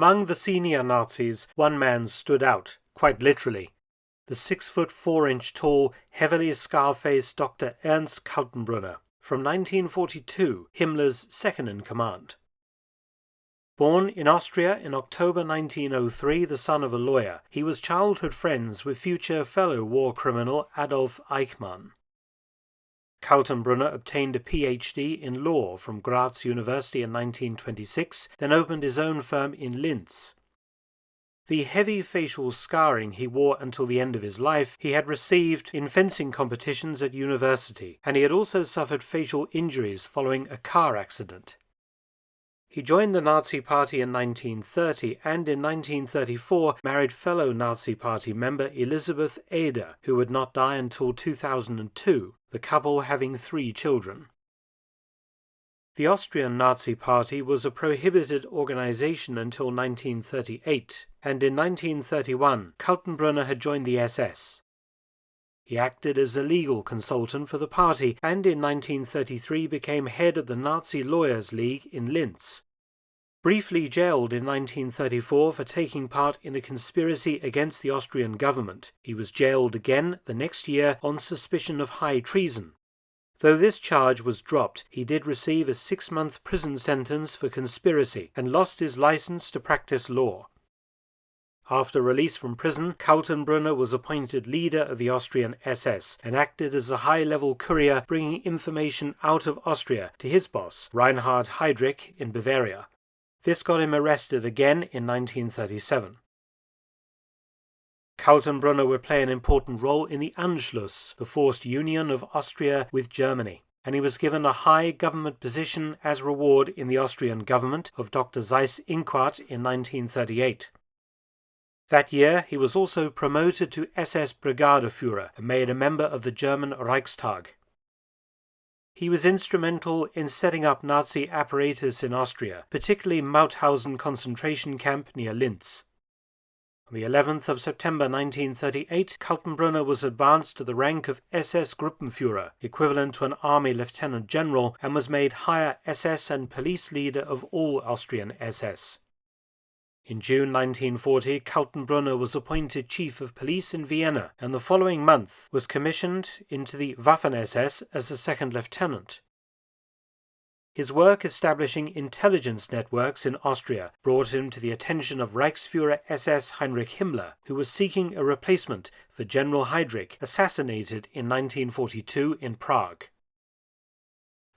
Among the senior Nazis, one man stood out, quite literally. The 6'4" tall, heavily scar-faced Dr. Ernst Kaltenbrunner, from 1942, Himmler's second-in-command. Born in Austria in October 1903, the son of a lawyer, he was childhood friends with future fellow war criminal Adolf Eichmann. Kaltenbrunner obtained a PhD in law from Graz University in 1926, then opened his own firm in Linz. The heavy facial scarring he wore until the end of his life he had received in fencing competitions at university, and he had also suffered facial injuries following a car accident. He joined the Nazi Party in 1930 and in 1934 married fellow Nazi Party member Elisabeth Eder, who would not die until 2002, the couple having 3 children. The Austrian Nazi Party was a prohibited organization until 1938, and in 1931 Kaltenbrunner had joined the SS. He acted as a legal consultant for the party and in 1933 became head of the Nazi Lawyers' League in Linz. Briefly jailed in 1934 for taking part in a conspiracy against the Austrian government, he was jailed again the next year on suspicion of high treason. Though this charge was dropped, he did receive a 6-month prison sentence for conspiracy and lost his license to practice law. After release from prison, Kaltenbrunner was appointed leader of the Austrian SS and acted as a high-level courier bringing information out of Austria to his boss, Reinhard Heydrich, in Bavaria. This got him arrested again in 1937. Kaltenbrunner would play an important role in the Anschluss, the forced union of Austria with Germany, and he was given a high government position as reward in the Austrian government of Dr. Seyss-Inquart in 1938. That year he was also promoted to SS Brigadeführer and made a member of the German Reichstag. He was instrumental in setting up Nazi apparatus in Austria, particularly Mauthausen concentration camp near Linz. On the 11th of September 1938, Kaltenbrunner was advanced to the rank of SS Gruppenführer, equivalent to an army lieutenant general, and was made higher SS and police leader of all Austrian SS. In June 1940, Kaltenbrunner was appointed chief of police in Vienna, and the following month was commissioned into the Waffen-SS as a second lieutenant. His work establishing intelligence networks in Austria brought him to the attention of Reichsführer SS Heinrich Himmler, who was seeking a replacement for General Heydrich, assassinated in 1942 in Prague.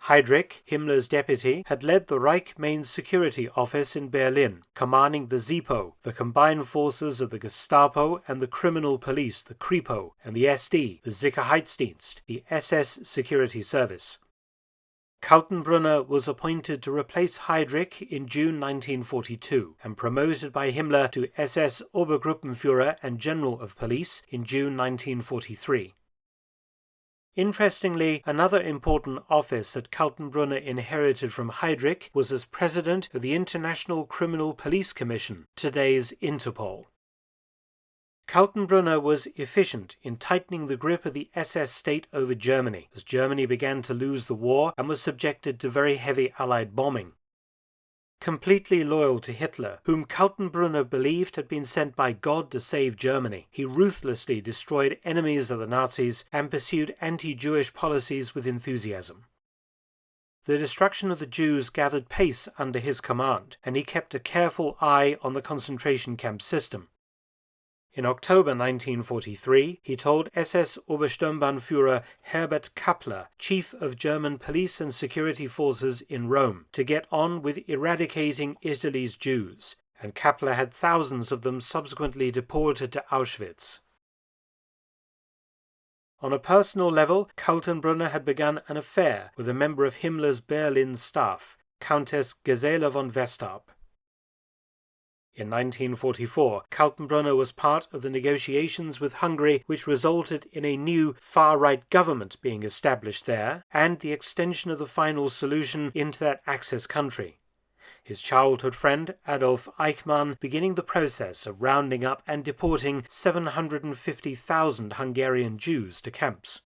Heydrich, Himmler's deputy, had led the Reich Main Security Office in Berlin, commanding the ZIPO, the combined forces of the Gestapo and the criminal police, the Kripo, and the SD, the Sicherheitsdienst, the SS Security Service. Kaltenbrunner was appointed to replace Heydrich in June 1942 and promoted by Himmler to SS Obergruppenführer and General of Police in June 1943. Interestingly, another important office that Kaltenbrunner inherited from Heydrich was as president of the International Criminal Police Commission, today's Interpol. Kaltenbrunner was efficient in tightening the grip of the SS state over Germany, as Germany began to lose the war and was subjected to very heavy Allied bombing. Completely loyal to Hitler, whom Kaltenbrunner believed had been sent by God to save Germany, he ruthlessly destroyed enemies of the Nazis and pursued anti-Jewish policies with enthusiasm. The destruction of the Jews gathered pace under his command, and he kept a careful eye on the concentration camp system. In October 1943, he told SS Obersturmbannführer Herbert Kappler, chief of German police and security forces in Rome, to get on with eradicating Italy's Jews, and Kappler had thousands of them subsequently deported to Auschwitz. On a personal level, Kaltenbrunner had begun an affair with a member of Himmler's Berlin staff, Countess Gisela von Westarp. In 1944, Kaltenbrunner was part of the negotiations with Hungary which resulted in a new far-right government being established there and the extension of the final solution into that Axis country. His childhood friend Adolf Eichmann beginning the process of rounding up and deporting 750,000 Hungarian Jews to camps.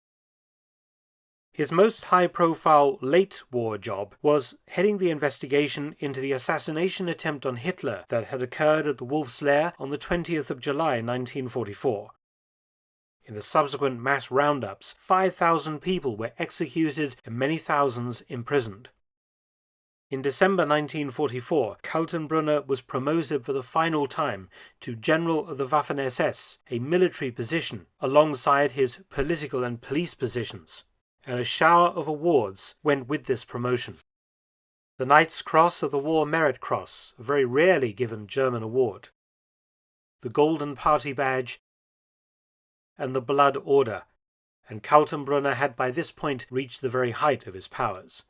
His most high-profile late-war job was heading the investigation into the assassination attempt on Hitler that had occurred at the Wolf's Lair on the 20th of July 1944. In the subsequent mass roundups, 5,000 people were executed and many thousands imprisoned. In December 1944, Kaltenbrunner was promoted for the final time to General of the Waffen-SS, a military position, alongside his political and police positions, and a shower of awards went with this promotion. The Knight's Cross of the War Merit Cross, a very rarely given German award, the Golden Party Badge, and the Blood Order, and Kaltenbrunner had by this point reached the very height of his powers.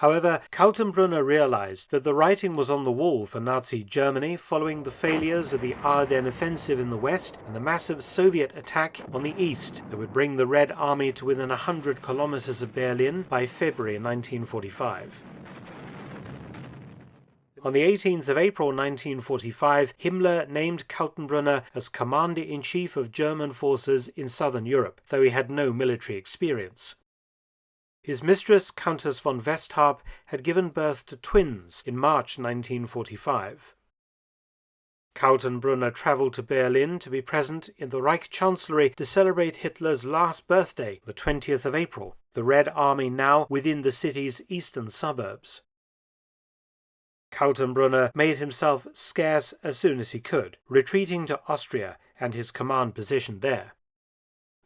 However, Kaltenbrunner realized that the writing was on the wall for Nazi Germany following the failures of the Ardennes offensive in the west and the massive Soviet attack on the east that would bring the Red Army to within 100 kilometers of Berlin by February 1945. On the 18th of April 1945, Himmler named Kaltenbrunner as Commander-in-Chief of German forces in southern Europe, though he had no military experience. His mistress, Countess von Westharp, had given birth to twins in March 1945. Kaltenbrunner travelled to Berlin to be present in the Reich Chancellery to celebrate Hitler's last birthday, the 20th of April, the Red Army now within the city's eastern suburbs. Kaltenbrunner made himself scarce as soon as he could, retreating to Austria and his command position there.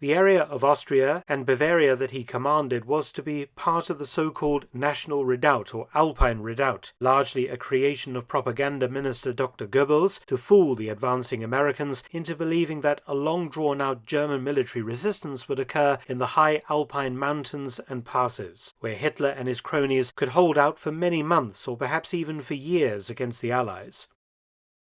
The area of Austria and Bavaria that he commanded was to be part of the so-called National Redoubt or Alpine Redoubt, largely a creation of propaganda minister Dr. Goebbels to fool the advancing Americans into believing that a long-drawn-out German military resistance would occur in the high Alpine mountains and passes, where Hitler and his cronies could hold out for many months or perhaps even for years against the Allies.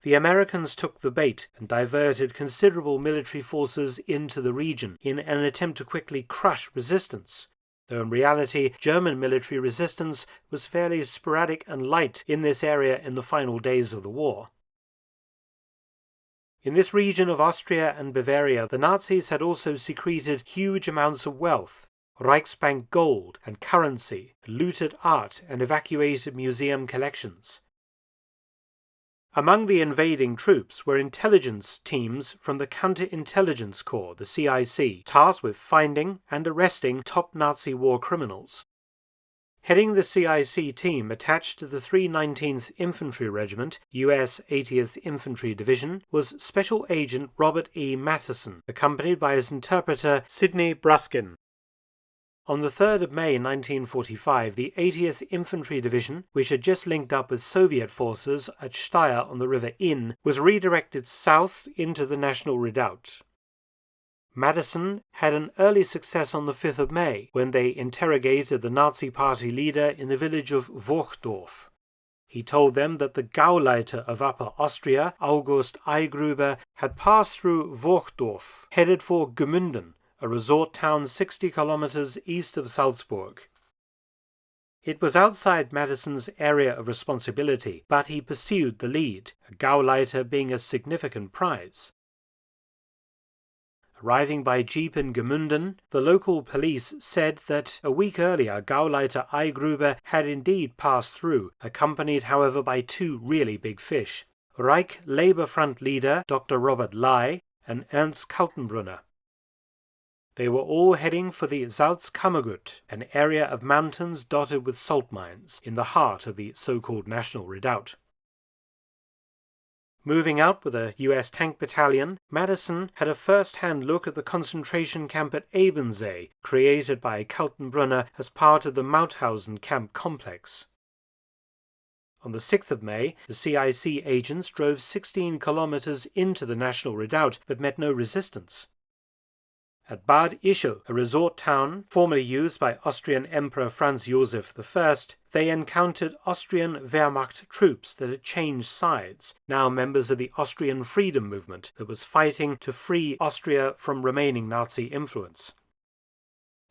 The Americans took the bait and diverted considerable military forces into the region in an attempt to quickly crush resistance, though in reality German military resistance was fairly sporadic and light in this area in the final days of the war. In this region of Austria and Bavaria, the Nazis had also secreted huge amounts of wealth, Reichsbank gold and currency, looted art and evacuated museum collections. Among the invading troops were intelligence teams from the Counterintelligence Corps, the CIC, tasked with finding and arresting top Nazi war criminals. Heading the CIC team attached to the 319th Infantry Regiment, U.S. 80th Infantry Division, was Special Agent Robert E. Matheson, accompanied by his interpreter Sidney Bruskin. On the 3rd of May 1945, the 80th Infantry Division, which had just linked up with Soviet forces at Steyr on the River Inn, was redirected south into the National Redoubt. Madison had an early success on the 5th of May, when they interrogated the Nazi Party leader in the village of Wochdorf. He told them that the Gauleiter of Upper Austria, August Eigruber, had passed through Wochdorf, headed for Gmünden, a resort town 60 kilometers east of Salzburg. It was outside Madison's area of responsibility, but he pursued the lead, a Gauleiter being a significant prize. Arriving by jeep in Gmünden, the local police said that a week earlier Gauleiter Eigruber had indeed passed through, accompanied however by two really big fish, Reich Labour Front leader Dr. Robert Ley and Ernst Kaltenbrunner. They were all heading for the Salzkammergut, an area of mountains dotted with salt mines, in the heart of the so-called National Redoubt. Moving out with a U.S. tank battalion, Madison had a first-hand look at the concentration camp at Ebensee, created by Kaltenbrunner as part of the Mauthausen camp complex. On the 6th of May, the CIC agents drove 16 kilometers into the National Redoubt, but met no resistance. At Bad Ischl, a resort town formerly used by Austrian Emperor Franz Joseph I, they encountered Austrian Wehrmacht troops that had changed sides, now members of the Austrian freedom movement that was fighting to free Austria from remaining Nazi influence.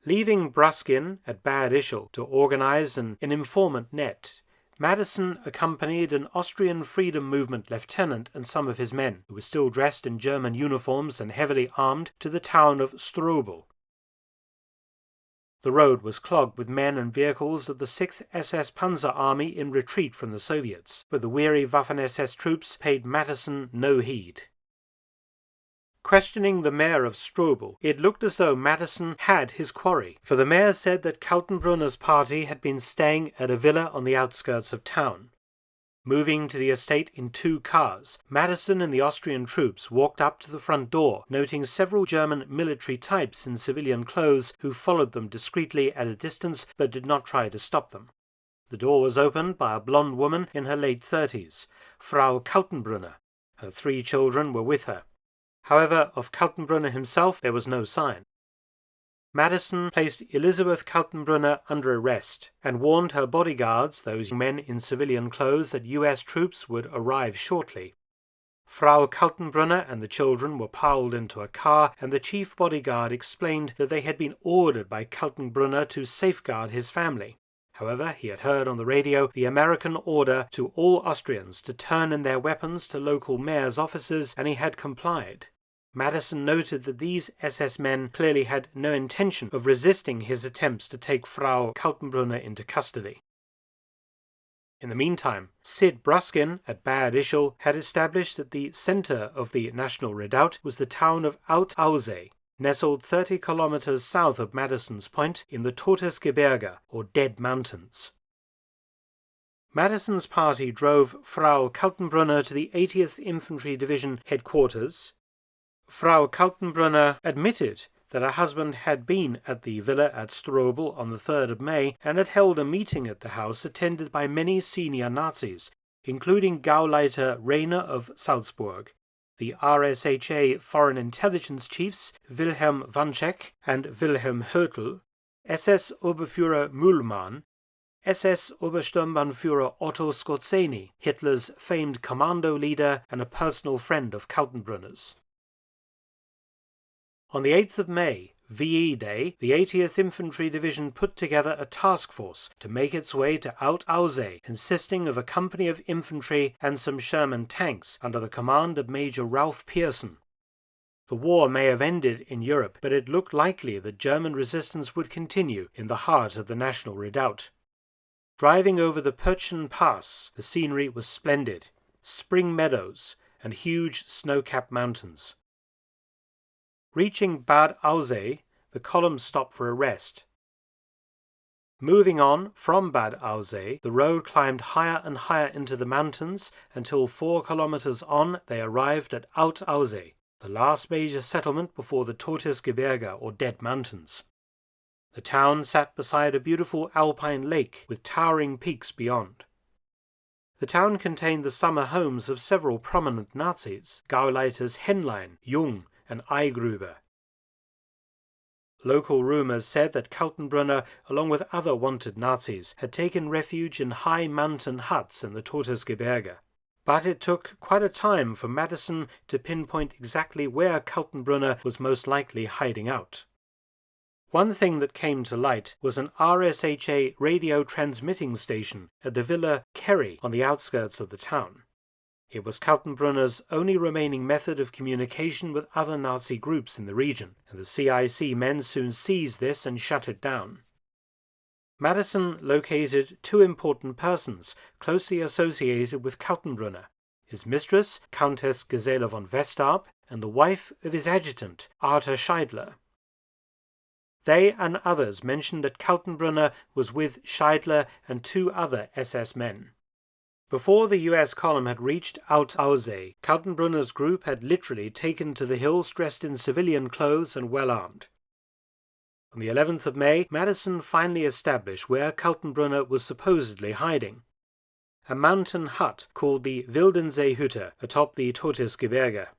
Leaving Bruskin at Bad Ischl to organize an informant net, Madison accompanied an Austrian Freedom Movement lieutenant and some of his men, who were still dressed in German uniforms and heavily armed, to the town of Strobel. The road was clogged with men and vehicles of the 6th SS Panzer Army in retreat from the Soviets, but the weary Waffen-SS troops paid Madison no heed. Questioning the mayor of Strobel, it looked as though Madison had his quarry, for the mayor said that Kaltenbrunner's party had been staying at a villa on the outskirts of town. Moving to the estate in 2 cars, Madison and the Austrian troops walked up to the front door, noting several German military types in civilian clothes who followed them discreetly at a distance but did not try to stop them. The door was opened by a blonde woman in her late 30s, Frau Kaltenbrunner. Her 3 children were with her. However, of Kaltenbrunner himself there was no sign. Madison placed Elisabeth Kaltenbrunner under arrest and warned her bodyguards, those men in civilian clothes, that U.S. troops would arrive shortly. Frau Kaltenbrunner and the children were piled into a car, and the chief bodyguard explained that they had been ordered by Kaltenbrunner to safeguard his family. However, he had heard on the radio the American order to all Austrians to turn in their weapons to local mayor's offices, and he had complied. Madison noted that these SS men clearly had no intention of resisting his attempts to take Frau Kaltenbrunner into custody. In the meantime, Sid Bruskin at Bad Ischl had established that the centre of the National Redoubt was the town of Alt-Aussee, nestled 30 kilometers south of Madison's Point in the Todesgebirge, or Dead Mountains. Madison's party drove Frau Kaltenbrunner to the 80th Infantry Division headquarters. Frau Kaltenbrunner admitted that her husband had been at the villa at Strobel on the 3rd of May and had held a meeting at the house attended by many senior Nazis, including Gauleiter Rainer of Salzburg, the RSHA Foreign Intelligence chiefs Wilhelm Wanczek and Wilhelm Höttl, SS Oberführer Mühlmann, SS Obersturmbannführer Otto Skorzeny, Hitler's famed commando leader and a personal friend of Kaltenbrunner's. On the 8th of May, VE Day, the 80th Infantry Division put together a task force to make its way to Alt-Aussee, consisting of a company of infantry and some Sherman tanks under the command of Major Ralph Pearson. The war may have ended in Europe, but it looked likely that German resistance would continue in the heart of the National Redoubt. Driving over the Purchen Pass, the scenery was splendid: spring meadows and huge snow-capped mountains. Reaching Bad Aussee, the column stopped for a rest. Moving on from Bad Aussee, the road climbed higher and higher into the mountains until 4 kilometers on they arrived at Alt-Aussee, the last major settlement before the Todesgebirge or Dead Mountains. The town sat beside a beautiful alpine lake with towering peaks beyond. The town contained the summer homes of several prominent Nazis, Gauleiters Henlein, Jung, and Eigruber. Local rumours said that Kaltenbrunner, along with other wanted Nazis, had taken refuge in high mountain huts in the Todesgebirge. But it took quite a time for Madison to pinpoint exactly where Kaltenbrunner was most likely hiding out. One thing that came to light was an RSHA radio transmitting station at the Villa Kerry on the outskirts of the town. It was Kaltenbrunner's only remaining method of communication with other Nazi groups in the region, and the CIC men soon seized this and shut it down. Madison located 2 important persons closely associated with Kaltenbrunner: his mistress, Countess Gisela von Westarp, and the wife of his adjutant, Arthur Stadler. They and others mentioned that Kaltenbrunner was with Stadler and 2 other SS men. Before the US column had reached Alt-Aussee, Kaltenbrunner's group had literally taken to the hills dressed in civilian clothes and well armed. On the 11th of May, Madison finally established where Kaltenbrunner was supposedly hiding: a mountain hut called the Wildensee-Hütte atop the Todesgebirge.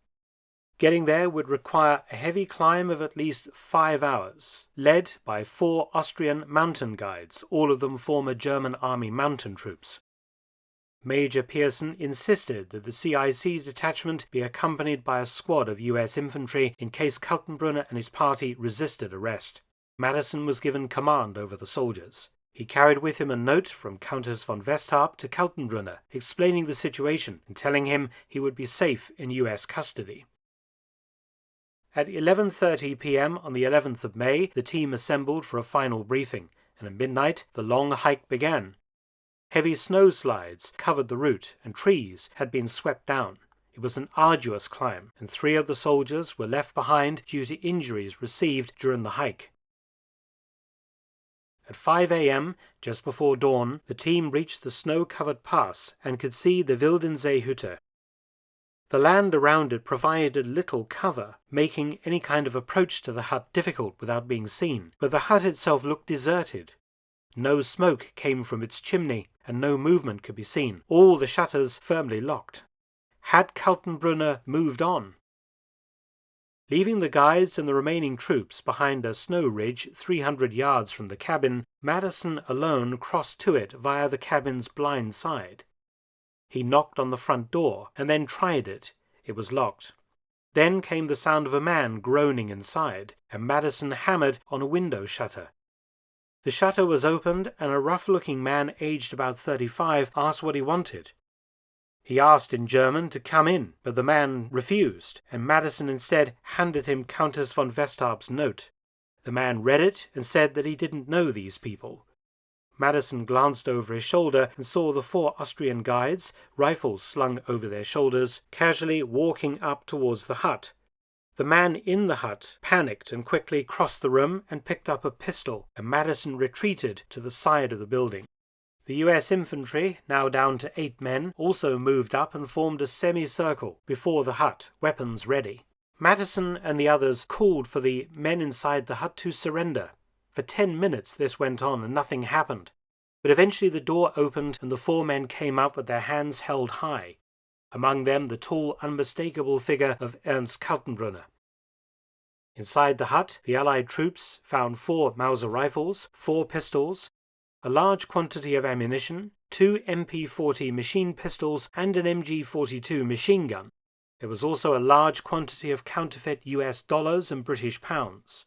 Getting there would require a heavy climb of at least 5 hours, led by 4 Austrian mountain guides, all of them former German Army mountain troops. Major Pearson insisted that the CIC detachment be accompanied by a squad of US infantry in case Kaltenbrunner and his party resisted arrest. Madison was given command over the soldiers. He carried with him a note from Countess von Westarp to Kaltenbrunner, explaining the situation and telling him he would be safe in US custody. At 11:30 p.m. on the 11th of May, the team assembled for a final briefing, and at midnight the long hike began. Heavy snowslides covered the route, and trees had been swept down. It was an arduous climb, and 3 of the soldiers were left behind due to injuries received during the hike. At 5 a.m., just before dawn, the team reached the snow-covered pass and could see the Wildensee-Hütte. The land around it provided little cover, making any kind of approach to the hut difficult without being seen, but the hut itself looked deserted. No smoke came from its chimney, and no movement could be seen, all the shutters firmly locked. Had Kaltenbrunner moved on? Leaving the guides and the remaining troops behind a snow ridge 300 yards from the cabin, Madison alone crossed to it via the cabin's blind side. He knocked on the front door, and then tried it. It was locked. Then came the sound of a man groaning inside, and Madison hammered on a window shutter. The shutter was opened, and a rough-looking man aged about 35 asked what he wanted. He asked in German to come in, but the man refused, and Madison instead handed him Countess von Westharp's note. The man read it and said that he didn't know these people. Madison glanced over his shoulder and saw the 4 Austrian guides, rifles slung over their shoulders, casually walking up towards the hut. The man in the hut panicked and quickly crossed the room and picked up a pistol, and Madison retreated to the side of the building. The U.S. infantry, now down to 8 men, also moved up and formed a semicircle before the hut, weapons ready. Madison and the others called for the men inside the hut to surrender. For 10 minutes this went on and nothing happened, but eventually the door opened and the 4 men came up with their hands held high. Among them the tall, unmistakable figure of Ernst Kaltenbrunner. Inside the hut, the Allied troops found 4 Mauser rifles, 4 pistols, a large quantity of ammunition, 2 MP-40 machine pistols and an MG-42 machine gun. There was also a large quantity of counterfeit US dollars and British pounds.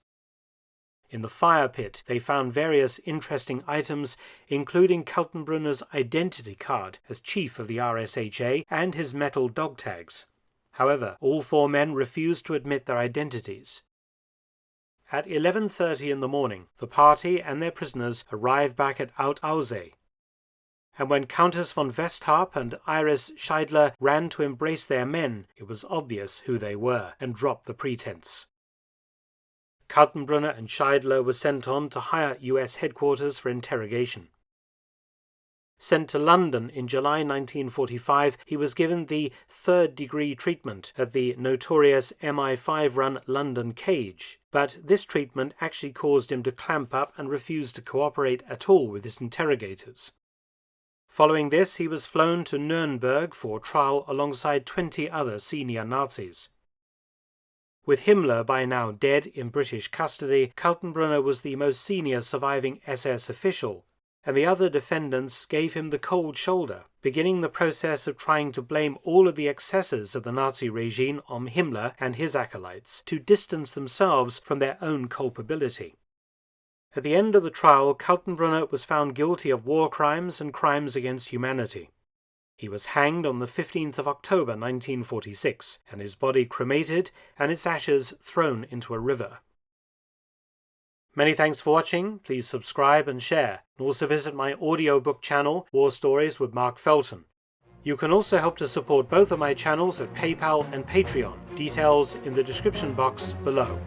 In the fire pit, they found various interesting items, including Kaltenbrunner's identity card as chief of the RSHA and his metal dog tags. However, all 4 men refused to admit their identities. At 11:30 in the morning, the party and their prisoners arrived back at Alt-Aussee, and when Countess von Westharp and Iris Stadler ran to embrace their men, it was obvious who they were, and dropped the pretense. Kaltenbrunner and Stadler were sent on to higher U.S. headquarters for interrogation. Sent to London in July 1945, he was given the 3rd-degree treatment at the notorious MI5-run London cage, but this treatment actually caused him to clamp up and refuse to cooperate at all with his interrogators. Following this, he was flown to Nuremberg for trial alongside 20 other senior Nazis. With Himmler by now dead in British custody, Kaltenbrunner was the most senior surviving SS official, and the other defendants gave him the cold shoulder, beginning the process of trying to blame all of the excesses of the Nazi regime on Himmler and his acolytes, to distance themselves from their own culpability. At the end of the trial, Kaltenbrunner was found guilty of war crimes and crimes against humanity. He was hanged on the 15th of October 1946, and his body cremated and its ashes thrown into a river. Many thanks for watching. Please subscribe and share, and also visit my audiobook channel, War Stories with Mark Felton. You can also help to support both of my channels at PayPal and Patreon. Details in the description box below.